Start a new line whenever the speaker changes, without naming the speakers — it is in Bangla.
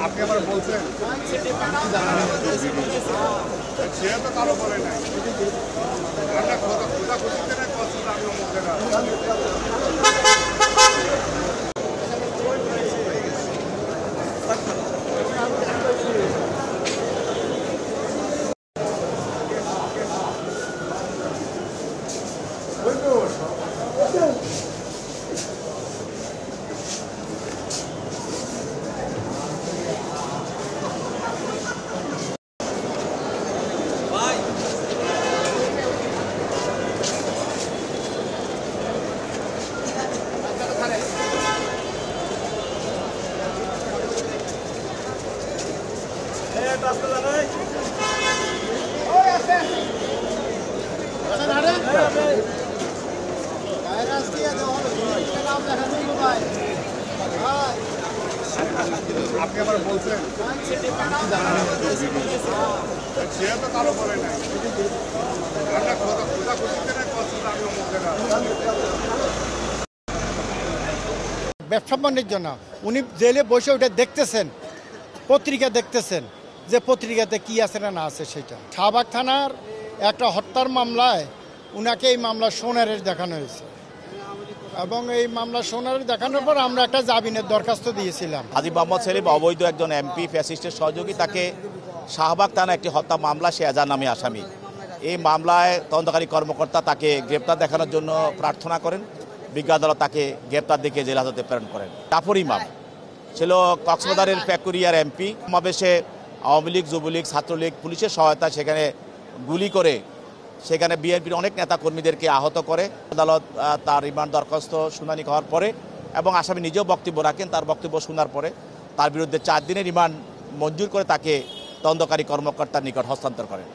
আপনি আমার বলছেন সে তো কারো বলে নাই আমরা খোঁজা খুঁজিতে না করছি আমি মুখে না আপনি আমার বলছেন সে তো কারো বলে নাই আমরা খোঁজা খুঁজিতে না করছি আমি মুখে না
ব্যবসা বাণিজ্য না, উনি জেলে বসে ওটা দেখতেছেন, পত্রিকা দেখতেছেন যে পত্রিকাতে কি আছে না আছে সেটা। শাহবাগ থানার একটা হত্যার মামলায় উনাকে এই মামলা সোনারের দেখানো হয়েছে এবং এই মামলা সোনারের দেখানোর পর আমরা একটা জামিনের দরখাস্ত দিয়েছিলাম।
হাজী মোহাম্মদ সেলিম অবৈধ একজন এমপি ফ্যাসিস্টের সহযোগী, তাকে শাহবাগ থানা একটি হত্যা মামলা সে এজাহার নামে আসামি। এই মামলায় তদন্তকারী কর্মকর্তা তাকে গ্রেপ্তার দেখানোর জন্য প্রার্থনা করেন। বিজ্ঞ আদালত তাকে গ্রেপ্তার দেখিয়ে জেল হাজতে প্রেরণ করেন। জাফর ইমাম ছিল কক্সবাজারের পেকুরিয়ার এমপি। সমাবেশে আওয়ামী লীগ, যুবলীগ, ছাত্রলীগ পুলিশের সহায়তায় সেখানে গুলি করে সেখানে বিএনপির অনেক নেতাকর্মীদেরকে আহত করে। আদালত তার রিমান্ড দরখাস্ত শুনানি হওয়ার পরে এবং আসামি নিজেও বক্তব্য রাখেন, তার বক্তব্য শোনার পরে তার বিরুদ্ধে 4 দিনের রিমান্ড মঞ্জুর করে তাকে তদন্তকারী কর্মকর্তার নিকট হস্তান্তর করেন।